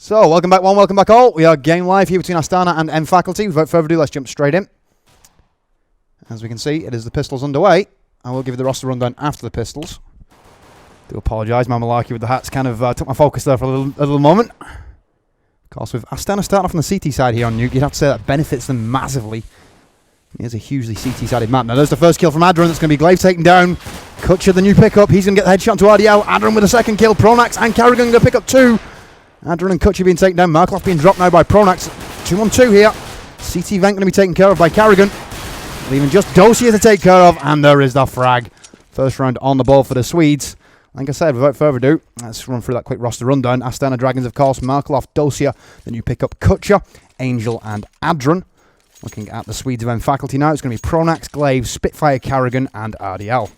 So, welcome back welcome back all. We are game live here between Astana and M Faculty. Without further ado, let's jump straight in. As we can see, it is the pistols underway. I will give you the roster rundown after the pistols. Do apologise, my malarkey with the hats kind of took my focus there for a little moment. Of course, with Astana starting off on the CT side here on Nuke, you'd have to say that benefits them massively. Here's a hugely CT-sided map. Now, there's the first kill from Adron. That's going to be Glaive taken down. Kutcher, the new pickup. He's going to get the headshot to RDL. Adron with a second kill. Pronax and Carrigan going to pick up two. Adron and Kutcher being taken down. Markloff being dropped now by Pronax. 2-on-2 here. CT Vent going to be taken care of by Carrigan. Leaving just Dossier to take care of. And there is the frag. First round on the ball for the Swedes. Like I said, without further ado, let's run through that quick roster rundown. Astana Dragons, of course. Markloff, Dossier. Then you pick up Kutcher, Angel and Adron. Looking at the Swedes of M Faculty now, it's going to be Pronax, Glaive, Spitfire, Carrigan, and RDL.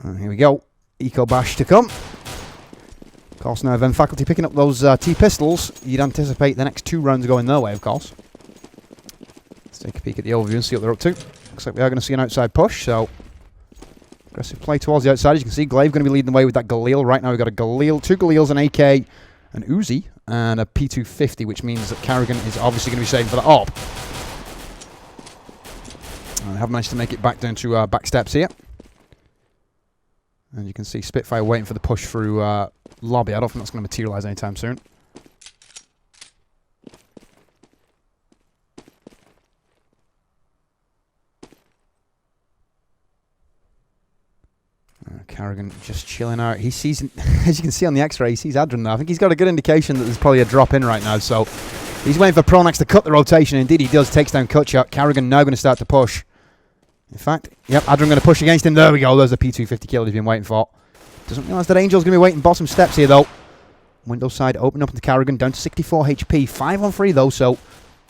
And here we go. Eco Bash to come. Of course, now M Faculty picking up those T-pistols, you'd anticipate the next two rounds going their way, of course. Let's take a peek at the overview and see what they're up to. Looks like we are going to see an outside push, so aggressive play towards the outside. As you can see, Glaive going to be leading the way with that Galil. Right now we've got a Galil, two Galils, an AK, an Uzi, and a P250, which means that Carrigan is obviously going to be saving for the AWP. I have managed to make it back down to back steps here. And you can see Spitfire waiting for the push through lobby. I don't think that's going to materialise anytime soon. Carrigan just chilling out. He sees, as you can see on the X-ray, he sees Adron there. I think he's got a good indication that there's probably a drop in right now. So he's waiting for Pronax to cut the rotation. Indeed, he does. Takes down Kutcher. Carrigan now going to start to push. In fact, yep, Adron going to push against him. There we go. There's the P250 kill he's been waiting for. Doesn't realise that Angel's going to be waiting bottom steps here, though. Window side open up into Carrigan. Down to 64 HP. 5-on-3, though, so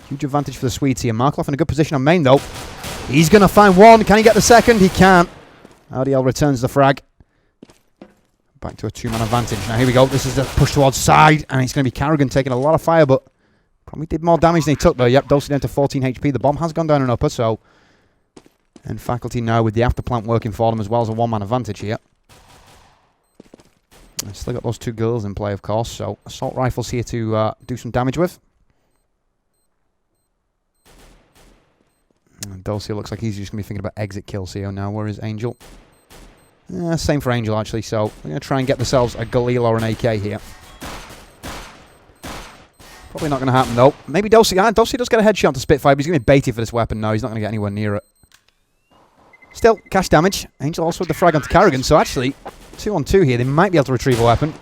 huge advantage for the Swedes here. Markloff in a good position on main, though. He's going to find one. Can he get the second? He can't. RDL returns the frag. Back to a two-man advantage. Now, here we go. This is a push towards side, and it's going to be Carrigan taking a lot of fire, but probably did more damage than he took, though. Yep, Dulcie down to 14 HP. The bomb has gone down and upper, so... And Faculty now with the afterplant working for them as well as a one-man advantage here. And still got those two girls in play, of course, so assault rifles here to do some damage with. And Dulcie looks like he's just going to be thinking about exit kills here now. Where is Angel? Same for Angel, actually, so we're going to try and get themselves a Galil or an AK here. Probably not going to happen, though. Maybe Dulcie. Dulcie does get a headshot to Spitfire, but he's going to be baited for this weapon now. He's not going to get anywhere near it. Still, cash damage. Angel also with the frag onto Carrigan, so actually, 2-on-2 here. They might be able to retrieve a weapon.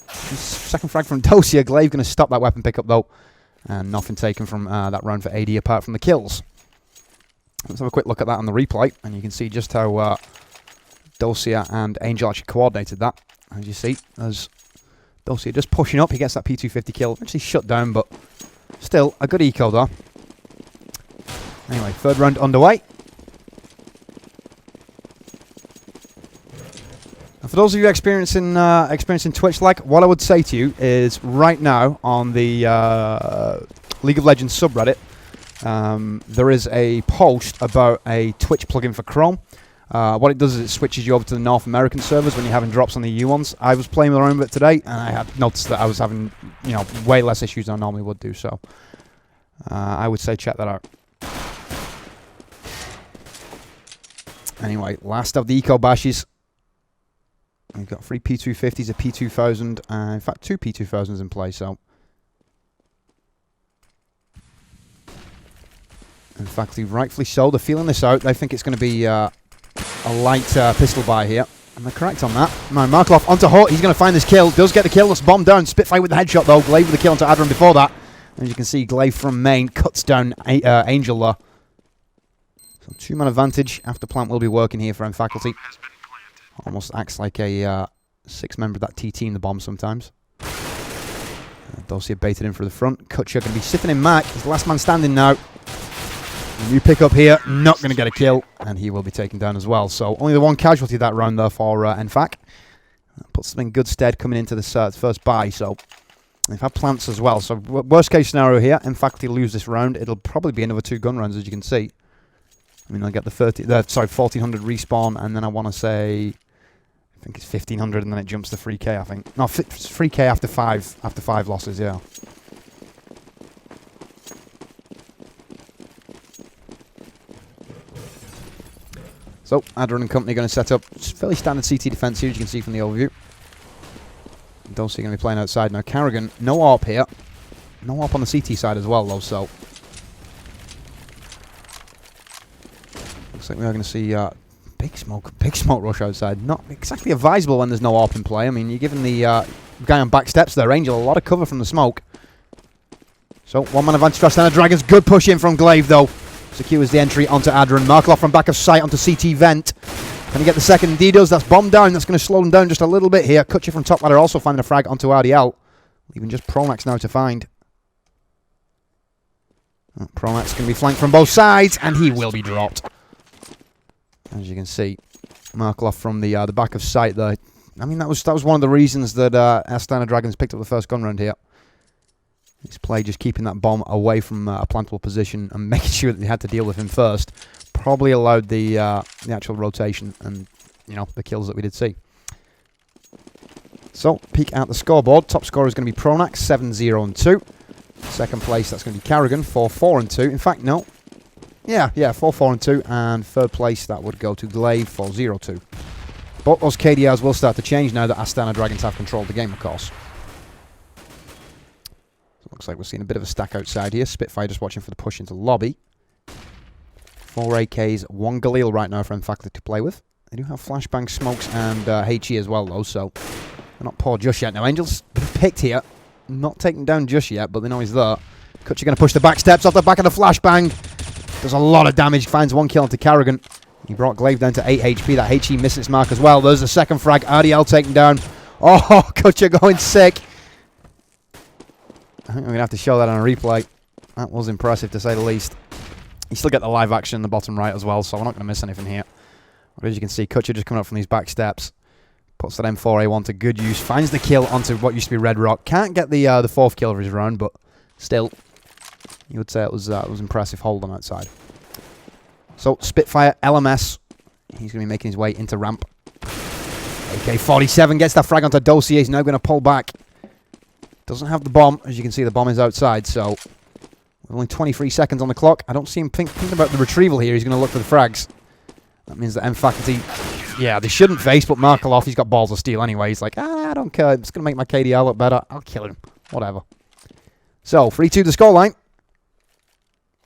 Second frag from Dossier. Glaive going to stop that weapon pickup, though. And nothing taken from that round for AD apart from the kills. Let's have a quick look at that on the replay, and you can see just how Dossier and Angel actually coordinated that. As you see, as Dossier just pushing up, he gets that P250 kill. Actually shut down, but still a good eco there. Anyway, third round underway. And for those of you experiencing Twitch lag, what I would say to you is right now on the League of Legends subreddit, there is a post about a Twitch plugin for Chrome. What it does is it switches you over to the North American servers when you're having drops on the EU ones. I was playing around with it today, and I had noticed that I was having, way less issues than I normally would do. So I would say check that out. Anyway, last of the eco bashes. We've got 3 P250s, a P2000, in fact 2 P2000s in play. So in fact, rightfully so. They're feeling this out. They think it's going to be a light pistol buy here. And they're correct on that. Now, Markloff onto Hort. He's going to find this kill. Does get the kill. That's bomb down. Spitfire with the headshot, though. Glaive with the kill onto Adron before that. As you can see, Glaive from main cuts down Angel there. So, two-man advantage. After plant will be working here for M Faculty. Almost acts like a 6-member of that T-team, the bomb sometimes. Dossier baited in for the front. Kutcher going to be sitting in Mac. He's the last man standing now. New pick up here, not going to get a kill, and he will be taken down as well. So only the one casualty that round there for NFAC. That puts them in good stead coming into this first buy. So they've had plants as well. So worst case scenario here, Faculty lose this round. It'll probably be another 2 gun rounds, as you can see. I mean, they'll get the 1400 respawn, and then I want to say I think it's 1,500 and then it jumps to 3k, I think. No, 3k after five losses, yeah. So, Adron and company going to set up fairly standard CT defense here, as you can see from the overview. Dulcie going to be playing outside now. Carrigan, no AWP here. No AWP on the CT side as well, though, so... Looks like we are going to see big smoke rush outside. Not exactly advisable when there's no AWP in play. I mean, you're giving the guy on back steps there, Angel, a lot of cover from the smoke. So, one-man advantage for Astana Dragons. Good push in from Glaive, though. Secures the entry onto Adron. Markloff from back of sight onto CT vent. Can he get the second? Indeed does. That's bomb down. That's going to slow them down just a little bit here. Kutcher from top ladder also finding a frag onto RDL. Leaving just Pronax now to find. Pronax going to be flanked from both sides, and he will be dropped. As you can see, Markloff from the back of sight there. I mean, that was one of the reasons that Astana Dragons picked up the first gun round here. His play just keeping that bomb away from a plantable position and making sure that they had to deal with him first probably allowed the actual rotation and, you know, the kills that we did see. So, peek out the scoreboard. Top scorer is going to be Pronax, 7-0-2. Second place, that's going to be Carrigan, 4-4-2. In fact, no. Yeah, 4-4-2. And third place, that would go to Glaive, 4-0-2. But those KDRs will start to change now that Astana Dragons have controlled the game, of course. Looks like we're seeing a bit of a stack outside here. Spitfire just watching for the push into lobby. 4 AKs, 1 Galil right now for faculty to play with. They do have flashbang, smokes, and HE as well, though, so they're not poor just yet. Now, Angel's picked here. Not taken down just yet, but they know he's there. Kutcher going to push the back steps off the back of the flashbang. Does a lot of damage. Finds 1 kill into Carrigan. He brought Glaive down to 8 HP. That HE missed its mark as well. There's the second frag. RDL taken down. Oh, Kutcher going sick. I think we're going to have to show that on a replay. That was impressive, to say the least. You still get the live action in the bottom right as well, so we're not going to miss anything here. But as you can see, Kutcher just coming up from these back steps. Puts that M4A1 to good use. Finds the kill onto what used to be Red Rock. Can't get the fourth kill of his round, but still, you would say it was impressive hold on outside. So, Spitfire, LMS. He's going to be making his way into ramp. AK-47 gets that frag onto Dossier. He's now going to pull back. Doesn't have the bomb. As you can see, the bomb is outside, so with only 23 seconds on the clock. I don't see him thinking about the retrieval here. He's going to look for the frags. That means that M faculty, yeah, they shouldn't face, but Markloff, he's got balls of steel anyway. He's like, I don't care. It's going to make my KDR look better. I'll kill him. Whatever. So, 3-2 the scoreline.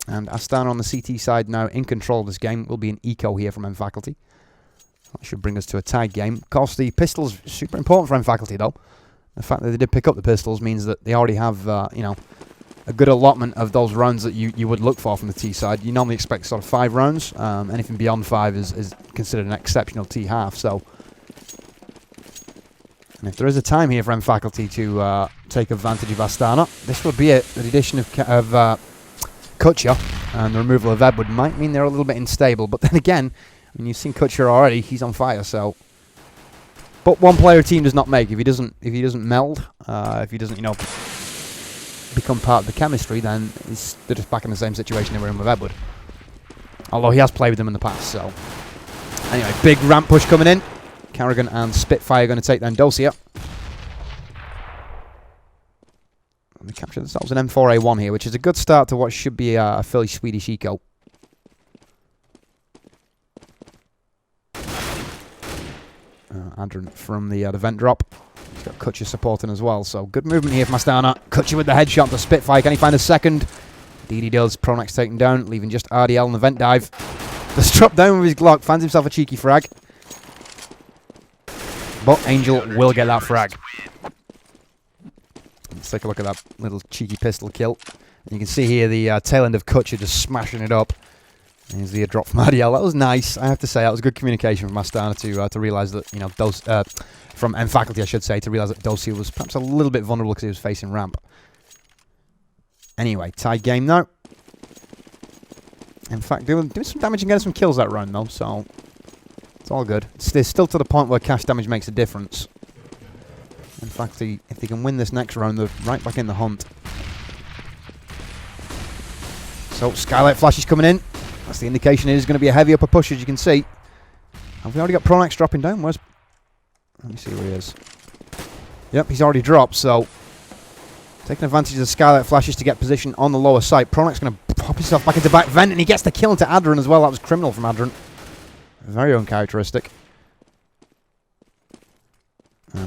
And Astana on the CT side now in control of this game. Will be an eco here from M faculty. That should bring us to a tied game. Of course, the pistol's super important for M faculty, though. The fact that they did pick up the pistols means that they already have, you know, a good allotment of those rounds that you would look for from the T side. You normally expect sort of 5 rounds. Anything beyond 5 is considered an exceptional T half. So, and if there is a time here for M faculty to take advantage of Astana, this would be it. The addition of Kutcher and the removal of Edward might mean they're a little bit unstable. But then again, when you've seen Kutcher already, he's on fire. So. But one player a team does not make. If he doesn't meld, if he doesn't, you know, become part of the chemistry, then they're just back in the same situation they were in with Edward. Although he has played with them in the past, so. Anyway, big ramp push coming in. Carrigan and Spitfire going to take down Dossier. They capture themselves an M4A1 here, which is a good start to what should be a fairly Swedish eco. Adron from the vent drop. He's got Kutcher supporting as well, so good movement here from Astana. Kutcher with the headshot to Spitfire. Can he find a second? Indeed he does. Pronax taken down, leaving just RDL in the vent dive. Just dropped down with his Glock, finds himself a cheeky frag. But Angel will get that frag. Let's take a look at that little cheeky pistol kill. And you can see here the tail end of Kutcher just smashing it up. Here's the drop from RDL. That was nice. I have to say, that was good communication from Astana to realise that, you know, from M faculty, I should say, to realise that Dossier was perhaps a little bit vulnerable because he was facing ramp. Anyway, tied game now. In fact, doing some damage and getting some kills that round, though, so it's all good. They're still to the point where cash damage makes a difference. In fact, if they can win this next round, they're right back in the hunt. So, Skylight Flash is coming in. That's the indication it is going to be a heavy upper push, as you can see. Have we already got Pronax dropping down? Where's Let me see where he is. Yep, he's already dropped, so taking advantage of the skylight flashes to get position on the lower site. Pronak's going to pop himself back into back vent, and he gets the kill into Adren as well. That was criminal from Adren. Very uncharacteristic.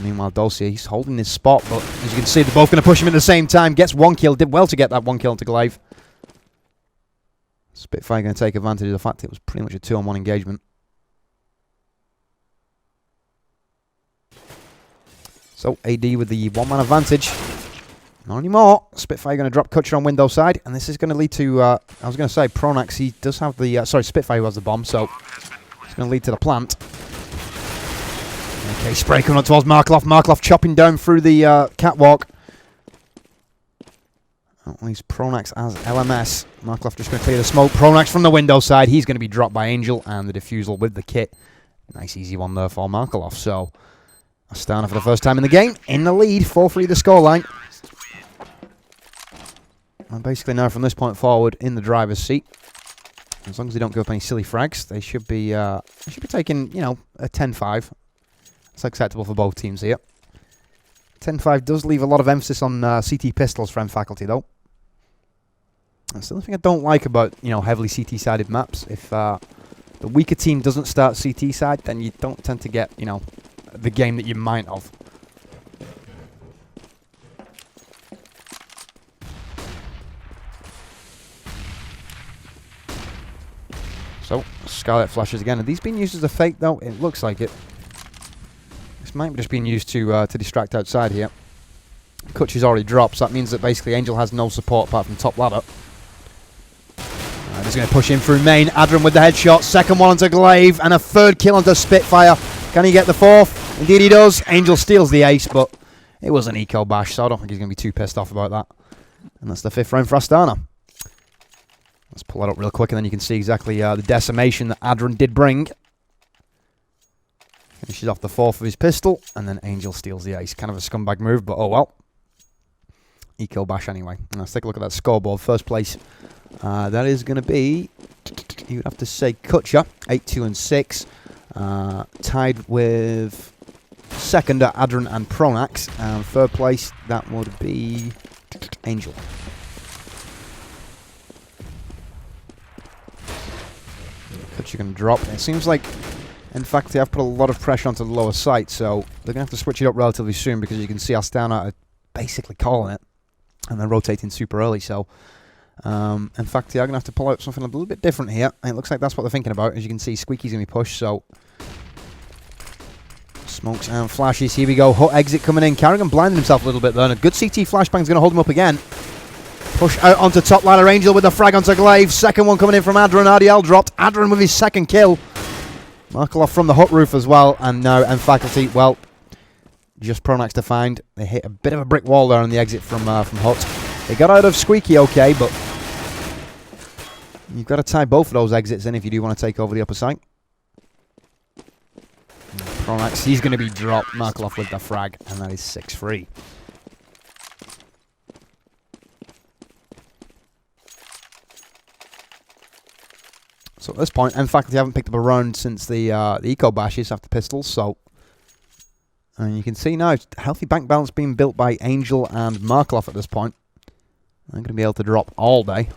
Meanwhile, Dulce, he's holding his spot, but as you can see, they're both going to push him at the same time. Gets one kill, did well to get that one kill into Glaive. Spitfire going to take advantage of the fact it was pretty much a 2-on-1 engagement. So, AD with the one-man advantage. Not anymore. Spitfire going to drop Kutcher on window side, and this is going to lead to, I was going to say, Pronax, he does have the, sorry, Spitfire who has the bomb, so it's going to lead to the plant. Okay, spray coming up towards Markloff. Markloff chopping down through the catwalk. At least Pronax as LMS. Markloff just going to clear the smoke. Pronax from the window side. He's going to be dropped by Angel, and the defusal with the kit. Nice easy one there for Markloff. So, Astana for the first time in the game. In the lead, 4-3 the scoreline. And basically now from this point forward in the driver's seat. As long as they don't give up any silly frags, they should be taking, you know, a 10-5. It's acceptable for both teams here. 10-5 does leave a lot of emphasis on CT pistols for M faculty, though. That's the only thing I don't like about, you know, heavily CT-sided maps. If the weaker team doesn't start CT side, then you don't tend to get, you know, the game that you might have. So, Scarlet flashes again. Are these being used as a fake, though? It looks like it. This might be just being used to distract outside here. Kutch is already dropped, so that means that basically Angel has no support apart from top ladder. He's going to push in through main. Adren with the headshot. Second one onto Glaive, and a third kill onto Spitfire. Can he get the fourth? Indeed he does. Angel steals the ace, but it was an eco bash, so I don't think he's going to be too pissed off about that. And that's the 5th round for Astana. Let's pull that up real quick, and then you can see exactly the decimation that Adren did bring. Finishes off the 4th of his pistol, and then Angel steals the ace. Kind of a scumbag move, but oh well. Eco bash anyway. And let's take a look at that scoreboard. First place, that is going to be, you would have to say, Kutcher, 8-2-6. Tied with second are Adren and Pronax. And third place, that would be Angel. Kutcher going to drop. It seems like, in fact, they have put a lot of pressure onto the lower site, so they're going to have to switch it up relatively soon because you can see Astana are basically calling it, and they're rotating super early, so in fact, they are going to have to pull out something a little bit different here, and it looks like that's what they're thinking about. As you can see, Squeaky's going to be pushed, so smokes and flashes. Here we go. Hut exit coming in. Carrigan blinded himself a little bit there, and a good CT flashbang's going to hold him up again. Push out onto top ladder. Angel with the frag onto Glaive. Second one coming in from Adren. RDL dropped. Adren with his second kill. Markloff from the hut roof as well. And now M faculty, well, just Pronax to find. They hit a bit of a brick wall there on the exit from Hut. They got out of Squeaky okay, but you've got to tie both of those exits in if you do want to take over the upper site. Pronax, he's going to be dropped. Markloff with the frag, and that is 6-3. So at this point, M faculty haven't picked up a round since the eco bashes after pistols, so and you can see now healthy bank balance being built by Angel and Markloff at this point. They're going to be able to drop all day.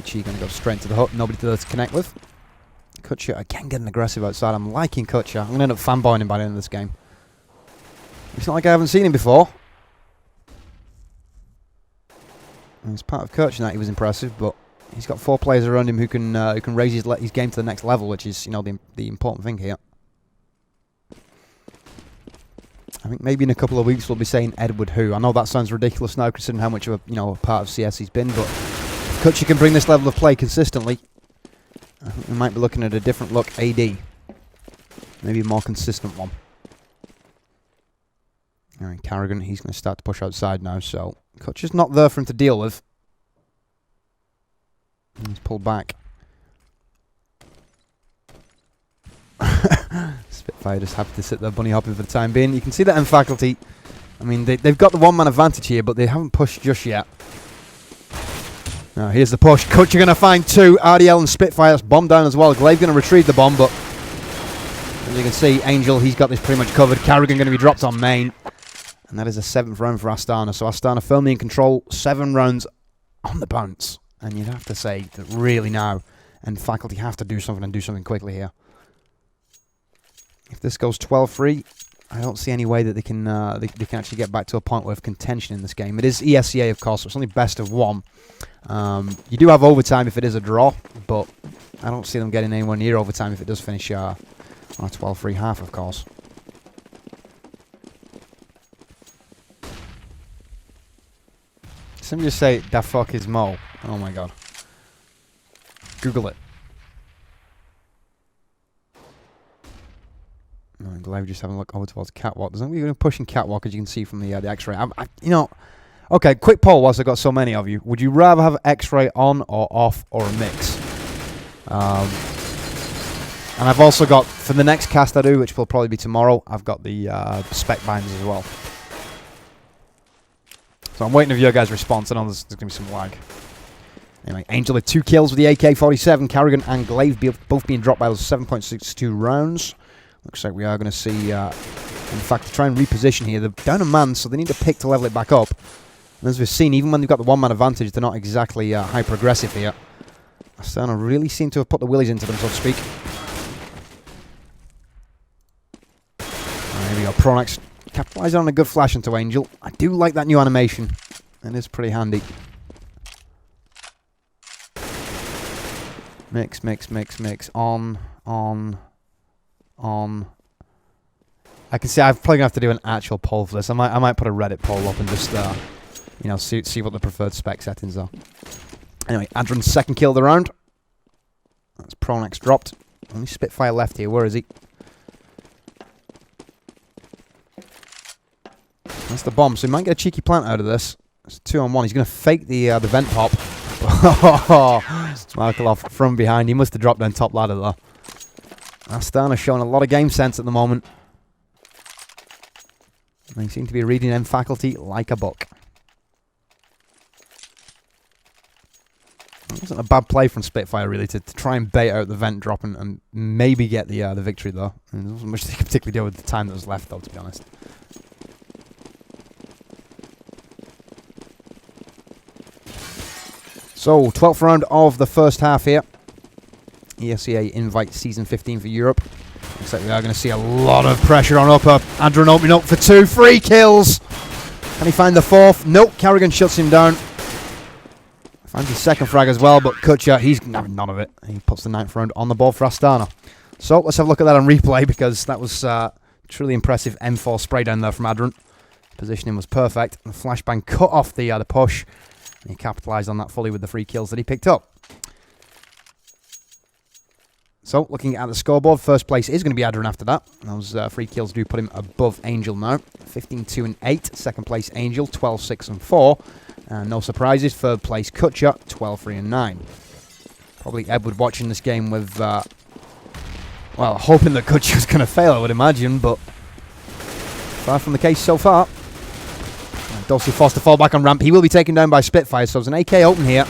HE going to go straight to the hut, nobody to connect with. Kutcher again getting aggressive outside. I'm liking Kutcher. I'm going to end up fanboying him by the end of this game. It's not like I haven't seen him before. And as part of coaching that, he was impressive, but he's got 4 players around him who can raise his game to the next level, which is, you know, the important thing here. I think maybe in a couple of weeks we'll be saying Edward who. I know that sounds ridiculous now, considering how much of a part of CS he's been, but if Kutcher can bring this level of play consistently, I think we might be looking at a different look AD. Maybe a more consistent one. Alright, Carrigan, he's going to start to push outside now, so Kutcher's not there for him to deal with. He's pulled back. Spitfire just happy to sit there bunny hopping for the time being. You can see that M faculty, I mean, they've got the one-man advantage here, but they haven't pushed just yet. Now, here's the push. Kutcher going to find two. RDL and Spitfire. That's bomb down as well. Glaive going to retrieve the bomb, but as you can see, Angel, he's got this pretty much covered. Carrigan going to be dropped on main. And that is a 7th round for Astana. So Astana firmly in control. 7 rounds on the bounce. And you'd have to say that really now, and Faculty have to do something and do something quickly here. If this goes 12-3, I don't see any way that they can actually get back to a point of contention in this game. It is ESEA, of course, so it's only best of 1. You do have overtime if it is a draw, but I don't see them getting anywhere near overtime if it does finish on a 12-3 half, of course. Somebody just say, "Da fuck is Mo." Oh my god. Google it. I'm glad we're just having a look over towards Catwalk. There's nobody pushing Catwalk, as you can see from the X-ray. You know, okay, quick poll whilst I've got so many of you. Would you rather have X-ray on or off or a mix? And I've also got, for the next cast I do, which will probably be tomorrow, I've got the spec binders as well. So I'm waiting for your guys' response. I know there's going to be some lag. Anyway, Angel with 2 kills with the AK-47. Carrigan and Glaive both being dropped by those 7.62 rounds. Looks like we are going to see, in fact, to try and reposition here. They're down a man, so they need a pick to level it back up. And as we've seen, even when they've got the one-man advantage, they're not exactly hyper-aggressive here. Astana really seem to have put the willies into them, so to speak. Here we go, Pronax capitalising on a good flash into Angel. I do like that new animation. It is pretty handy. Mix, mix, mix, mix. On. I can see I'm probably going to have to do an actual poll for this. I might put a Reddit poll up and just, you know, see what the preferred spec settings are. Anyway, Adran's 2nd kill of the round. That's Pronax dropped. Only Spitfire left here. Where is he? That's the bomb. So he might get a cheeky plant out of this. It's 2-on-1. He's going to fake the vent pop. Markelov from behind. He must have dropped down top ladder though. Astana showing a lot of game sense at the moment. They seem to be reading M Faculty like a book. It wasn't a bad play from Spitfire really to try and bait out the vent drop and maybe get the victory though. And there wasn't much they could particularly do with the time that was left though, to be honest. So, 12th round of the first half here. ESEA Invite Season 15 for Europe. Looks like we are going to see a lot of pressure on upper. Adran opening up for 2 free kills. Can he find the 4th? Nope, Carrigan shuts him down. Finds his 2nd frag as well, but Kutcher, he's having none of it. He puts the 9th round on the board for Astana. So, let's have a look at that on replay because that was truly impressive M4 spray down there from Adran. Positioning was perfect. The flashbang cut off the push. And he capitalised on that fully with the 3 kills that he picked up. So, looking at the scoreboard, first place is going to be Adran after that. Those 3 kills do put him above Angel now. 15-2-8. Second place, Angel, 12-6-4. No surprises. Third place, Kutcher, 12-3-9. Probably Edward watching this game with, well, hoping that Kutcher was going to fail, I would imagine, but far from the case so far. Dulcie forced to fall back on ramp. He will be taken down by Spitfire, so there's an AK open here.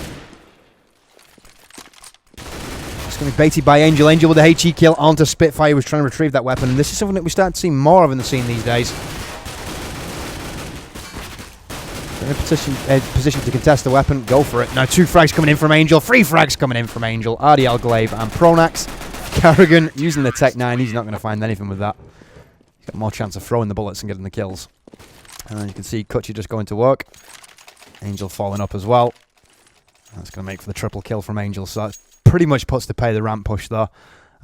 It's going to be baited by Angel. Angel with a HE kill onto Spitfire, who was trying to retrieve that weapon. And this is something that we start to see more of in the scene these days. In a position to contest the weapon. Go for it. Now 2 frags coming in from Angel. 3 frags coming in from Angel. RDL, Glaive, and Pronax. Carrigan using the Tech 9. He's not going to find anything with that. He's got more chance of throwing the bullets and getting the kills. And you can see Kutcher just going to work. Angel falling up as well. That's going to make for the triple kill from Angel. So that pretty much puts to pay the ramp push though.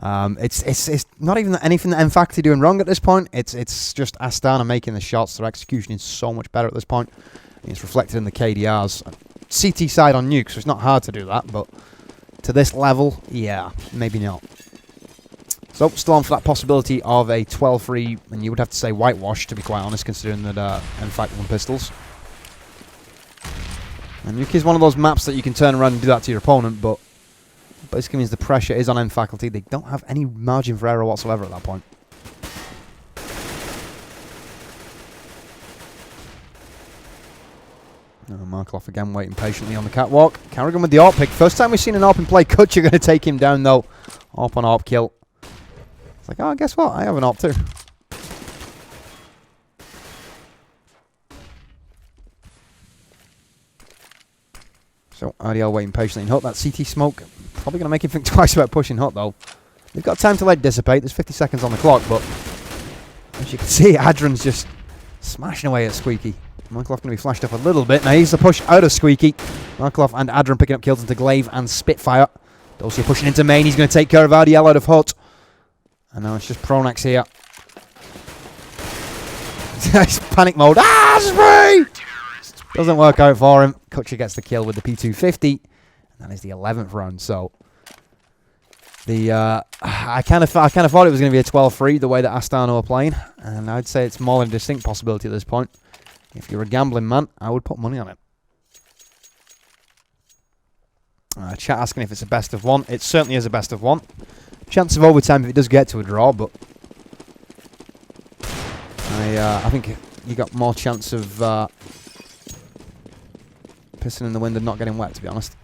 It's not even anything that M-Faculty doing wrong at this point. It's just Astana making the shots. Their execution is so much better at this point. It's reflected in the KDRs. CT side on nuke, so it's not hard to do that. But to this level, yeah, maybe not. So, still on for that possibility of a 12-3, and you would have to say whitewash, to be quite honest, considering that M-Faculty won pistols. And nuke is one of those maps that you can turn around and do that to your opponent, but basically means the pressure is on M-Faculty. They don't have any margin for error whatsoever at that point. Markloff again waiting patiently on the catwalk. Carrigan with the AWP pick. First time we've seen an AWP in play. Kutcher going to take him down though. AWP on AWP kill. It's like, oh, guess what? I have an AWP too. So RDL waiting patiently in Hut. That CT smoke probably going to make him think twice about pushing Hut though. They've got time to let it dissipate. There's 50 seconds on the clock, but as you can see, Adran's just smashing away at Squeaky. Markloff going to be flashed up a little bit. Now he's the push out of Squeaky. Markloff and Adran picking up kills into Glaive and Spitfire. Dulcia pushing into main. He's going to take care of RDL out of Hut. And now it's just Pronax here. He's panic mode. Spray! Doesn't work out for him. Kutcher gets the kill with the P250. And that is the 11th round. So I kind of thought it was going to be a 12-3 the way that Astana were playing. And I'd say it's more than a distinct possibility at this point. If you're a gambling man, I would put money on it. Chat asking if it's a best of one. It certainly is a best of one. Chance of overtime if it does get to a draw, but I think you got more chance of pissing in the wind and not getting wet, to be honest.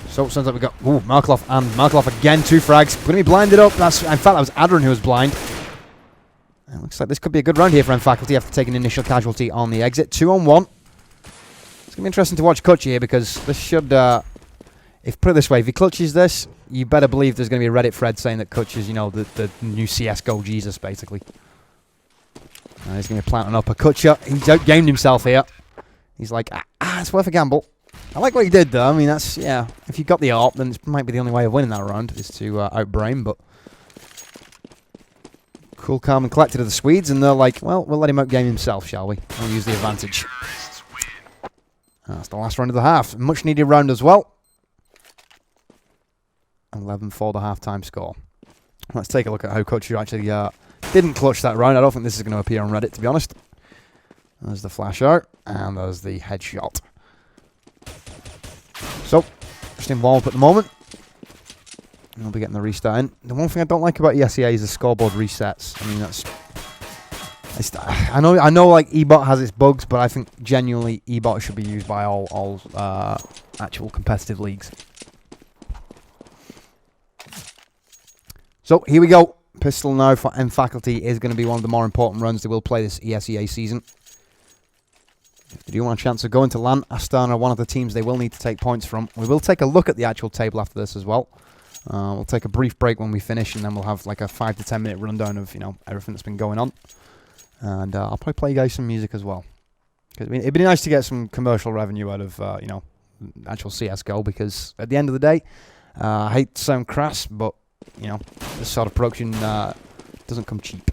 So it sounds like we got Markloff again, 2 frags. Going to be blinded up. In fact, that was Adran who was blind. It looks like this could be a good round here for Faculty after taking an initial casualty on the exit. 2-on-1. It's going to be interesting to watch Kutcher here because this should, put it this way, if he clutches this, you better believe there's going to be a Reddit thread saying that Kutcher's, the new CSGO Jesus, basically. He's going to be planting up a Kutcher. He's outgamed himself here. He's like, it's worth a gamble. I like what he did, though. I mean, that's, yeah, if you got the AWP, then it might be the only way of winning that round is to outbrain, but cool, calm, and collected of the Swedes, and they're like, well, we'll let him outgame himself, shall we? We'll use the advantage. That's the last round of the half. Much needed round as well. 11 for the halftime score. Let's take a look at how Kutcher actually didn't clutch that round. I don't think this is going to appear on Reddit, to be honest. There's the flash out, and there's the headshot. So, just involved at the moment. We'll be getting the restart in. The one thing I don't like about ESEA is the scoreboard resets. I mean, I know like eBot has its bugs, but I think genuinely eBot should be used by all actual competitive leagues. So here we go. Pistol now for Faculty is going to be one of the more important runs they will play this ESEA season. If they do want a chance of going to LAN, Astana are one of the teams they will need to take points from. We will take a look at the actual table after this as well. We'll take a brief break when we finish, and then we'll have like a 5 to 10 minute rundown of everything that's been going on. And I'll probably play you guys some music as well. Because I mean, it'd be nice to get some commercial revenue out of actual CS:GO, because at the end of the day, I hate to sound crass, but this sort of production doesn't come cheap.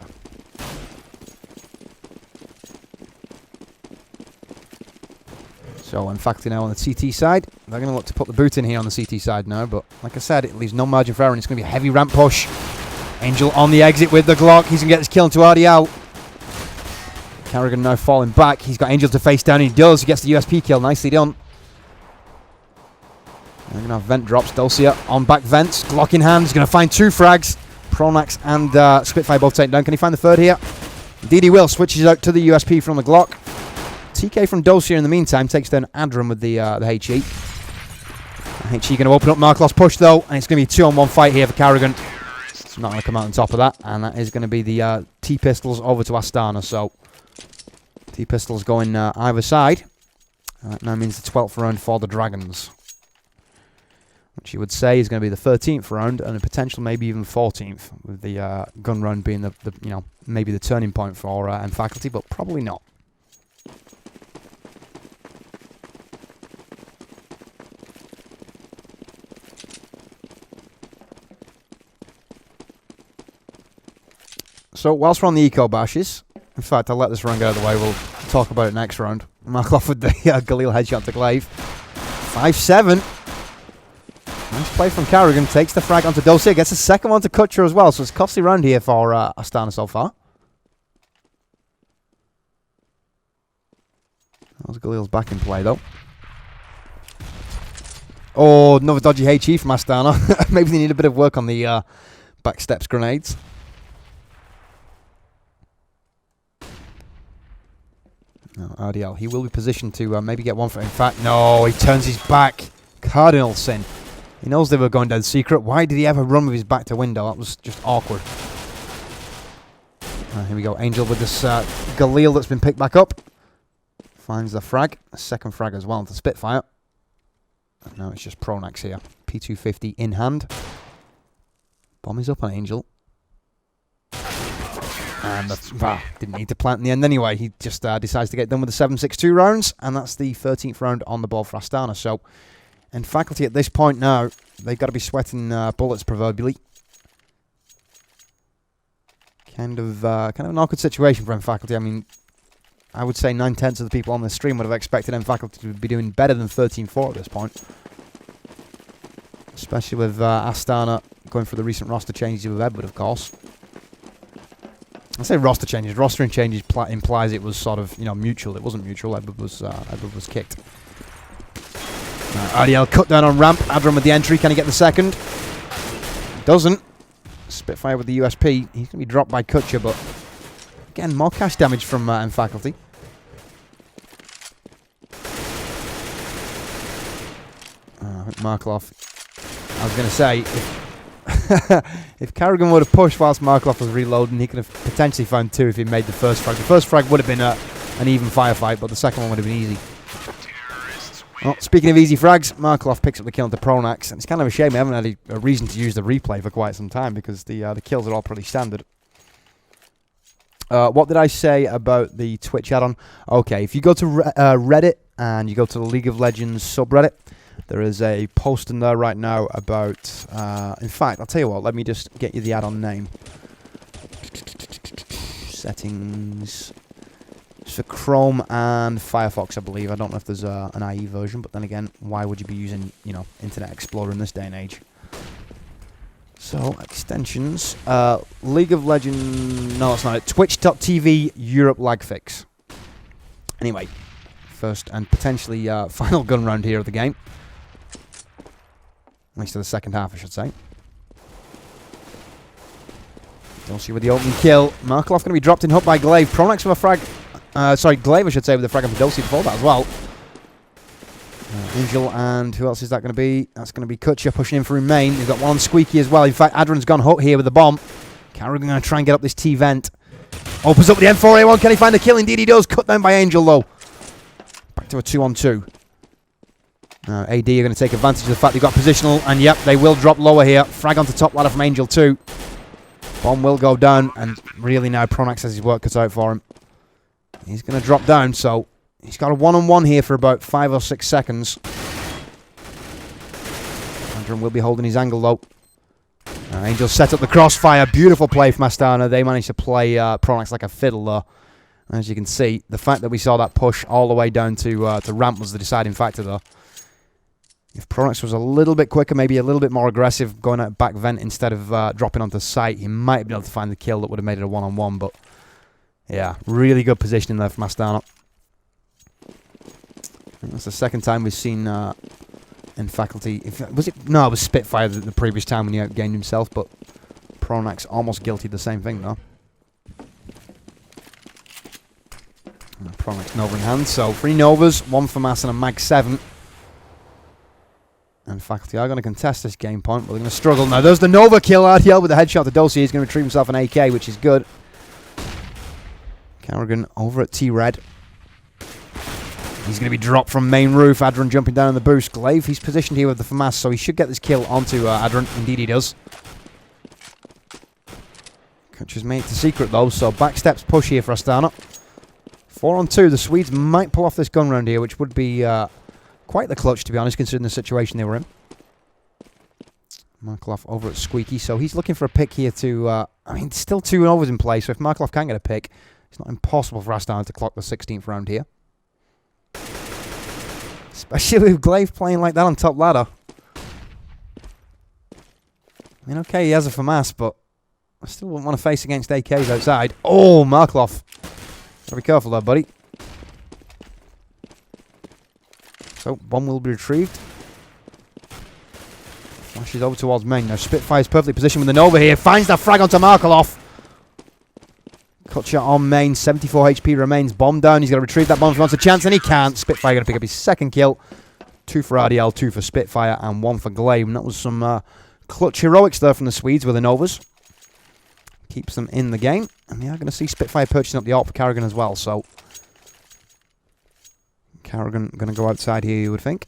So, in fact, on the CT side, they're going to look to put the boot in here on the CT side now. But, like I said, it leaves no margin for error, and it's going to be a heavy ramp push. Angel on the exit with the Glock. He's going to get this kill into RDL. Carrigan now falling back. He's got Angel to face down, and he does. He gets the USP kill. Nicely done. They're going to have vent drops. Dulcia on back vents. Glock in hand. He's going to find 2 frags. Pronax and Spitfire both taken down. Can he find the third here? Indeed he will. Switches out to the USP from the Glock. TK from Dulcia in the meantime takes down Adran with the HE. HE going to open up Markloff's push though, and it's going to be a 2-on-1 fight here for Carrigan. It's not going to come out on top of that, and that is going to be the T-Pistols over to Astana. So T-Pistols going either side. That now means the 12th round for the Dragons, which you would say is going to be the 13th round, and a potential maybe even 14th, with the gun round being the maybe the turning point for Faculty, but probably not. So, whilst we're on the eco bashes, in fact, I'll let this round go out of the way. We'll talk about it next round. Markloff with the Galil headshot to Glaive. 5-7. Nice play from Carrigan. Takes the frag onto Dulcia. Gets the second one to Kutcher as well. So, it's a costly round here for Astana so far. That was Galil's back in play, though. Oh, another dodgy HE from Astana. Maybe they need a bit of work on the back steps grenades. No, RDL. He will be positioned to maybe get one for... In fact, no, he turns his back. Cardinal sin. He knows they were going down secret. Why did he ever run with his back to window? That was just awkward. Here we go. Angel with this Galil that's been picked back up. Finds the frag. A second frag as well into Spitfire. And now it's just Pronax here. P250 in hand. Bomb is up on Angel. And didn't need to plant in the end anyway. He just decides to get done with the 7.62 rounds. And that's the 13th round on the board for Astana. So, in Faculty at this point now, they've got to be sweating bullets proverbially. Kind of an awkward situation for Faculty. I mean, I would say 9/10 of the people on the stream would have expected Faculty to be doing better than 13-4 at this point. Especially with Astana going for the recent roster changes with Edward, of course. I say roster changes. Rostering changes implies it was sort of, mutual. It wasn't mutual. Edward was kicked. RDL cut down on ramp. Adron with the entry. Can he get the second? Doesn't. Spitfire with the USP. He's going to be dropped by Kutcher, but again, more cash damage from Faculty. I think Markloff. I was going to say, if Carrigan would have pushed whilst Markloff was reloading, he could have potentially found two if he made the first frag. The first frag would have been an even firefight, but the second one would have been easy. Well, speaking of easy frags, Markloff picks up the kill into Pronax, and it's kind of a shame we haven't had a reason to use the replay for quite some time because the kills are all pretty standard. What did I say about the Twitch add-on? Okay, if you go to Reddit and you go to the League of Legends subreddit, there is a post in there right now about... in fact, I'll tell you what, let me just get you the add-on name. Settings... It's for Chrome and Firefox, I believe. I don't know if there's an IE version, but then again, why would you be using, Internet Explorer in this day and age? So, extensions. League of Legends... No, it's not it. Twitch.tv Europe lag fix. Anyway, first and potentially final gun round here of the game. At least to the second half, I should say. Don't see with the opening kill. Markloff going to be dropped in hook by Glaive. Pronax with a frag... Glaive, I should say, with the frag of Fidelity before that as well. Angel and who else is that going to be? That's going to be Kutcher pushing in for Remain. He's got one on Squeaky as well. In fact, Adron's gone hook here with the bomb. Carrigan going to try and get up this T-vent. Opens up with the M4A1. Can he find a kill? Indeed he does. Cut down by Angel though. Back to a 2-on-2. AD are going to take advantage of the fact they've got positional. And yep, they will drop lower here. Frag onto top ladder from Angel too. Bomb will go down. And really now Pronax has his work cut out for him. He's going to drop down, so he's got a one-on-one here for about 5 or 6 seconds. Andrew will be holding his angle, though. Angel set up the crossfire. Beautiful play from Astana. They managed to play Pronax like a fiddle, though. As you can see, the fact that we saw that push all the way down to ramp was the deciding factor, though. If Pronax was a little bit quicker, maybe a little bit more aggressive, going out back vent instead of dropping onto site, he might have been able to find the kill that would have made it a one-on-one, but... Yeah, really good positioning there from Astana. That's the second time we've seen in Faculty. Was it? No, it was Spitfire the previous time when he outgained himself, but Pronax almost guilty of the same thing though. Pronax Nova in hand, so 3 Novas, 1 for Mass and a Mag 7. And Faculty are going to contest this game point, but they're going to struggle. Now there's the Nova kill. RTL with the headshot to Dossier. He's going to retrieve himself an AK, which is good. Carrigan over at T-Red. He's going to be dropped from main roof. Adron jumping down on the boost. Glaive, he's positioned here with the FAMAS, so he should get this kill onto Adron. Indeed he does. Kutcher's made it to secret though, so back steps push here for Astana. 4-on-2. The Swedes might pull off this gun round here, which would be quite the clutch, to be honest, considering the situation they were in. Markloff over at Squeaky, so he's looking for a pick here to... I mean, still 2 overs in play, so if Markloff can get a pick... It's not impossible for Astana to clock the 16th round here. Especially with Glaive playing like that on top ladder. I mean, okay, he has a FAMAS, but I still wouldn't want to face against AKs outside. Oh, Markloff. Gotta be careful there, buddy. So, bomb will be retrieved. Flashes over towards main. Now, Spitfire's perfectly positioned with the Nova here. Finds that frag onto Markloff. Kutcher on main, 74 HP remains. Bomb down, he's got to retrieve that bomb if he wants a chance, and he can't. Spitfire going to pick up his second kill. 2 for RDL, 2 for Spitfire, and 1 for Glaive. And that was some clutch heroics there from the Swedes with the Novas. Keeps them in the game. And they are going to see Spitfire purchasing up the AWP for Carrigan as well. So, Carrigan going to go outside here, you would think.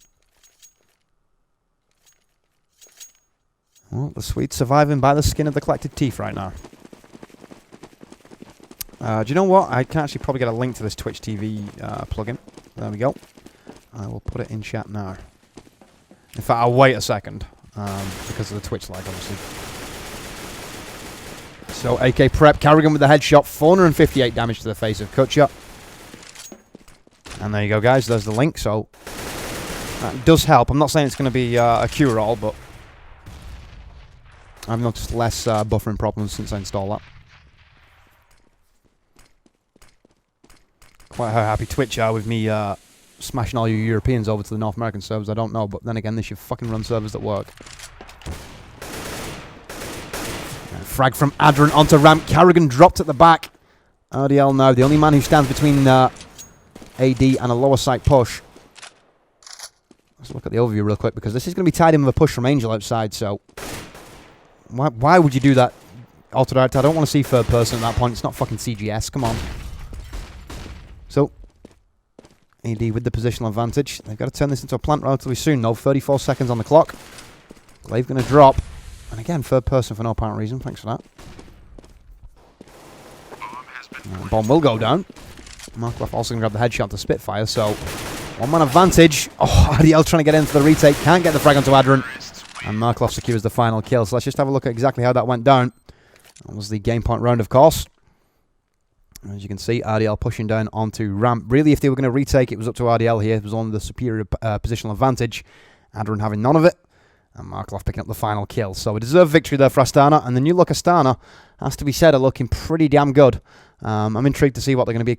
Well, the Swedes surviving by the skin of the collected teeth right now. Do you know what? I can actually probably get a link to this Twitch TV plugin. There we go. I will put it in chat now. In fact, I'll wait a second because of the Twitch lag, obviously. So, AK prep, Carrigan with the headshot, 458 damage to the face of Kutcher. And there you go, guys. There's the link. So, that does help. I'm not saying it's going to be a cure-all, but I've noticed less buffering problems since I installed that. Quite how happy Twitch are with me smashing all you Europeans over to the North American servers, I don't know, but then again, they should fucking run servers that work. And frag from Adran onto ramp. Carrigan dropped at the back. RDL now, the only man who stands between AD and a lower site push. Let's look at the overview real quick, because this is going to be tied in with a push from Angel outside, so why would you do that? Autodirect, I don't want to see third person at that point. It's not fucking CGS, come on. So, AD with the positional advantage. They've got to turn this into a plant relatively soon, though. 34 seconds on the clock. Glaive going to drop. And again, third person for no apparent reason. Thanks for that. Bomb will go down. Markloff also going to grab the headshot to Spitfire, so one-man advantage. Oh, RDL trying to get in for the retake. Can't get the frag onto Adran. And Markloff secures the final kill. So let's just have a look at exactly how that went down. That was the game point round, of course. As you can see, RDL pushing down onto ramp. Really, if they were going to retake, it was up to RDL here. It was on the superior positional advantage. Adran having none of it. And Markloff picking up the final kill. So a deserved victory there for Astana. And the new look Astana, has to be said, are looking pretty damn good. I'm intrigued to see what they're going to be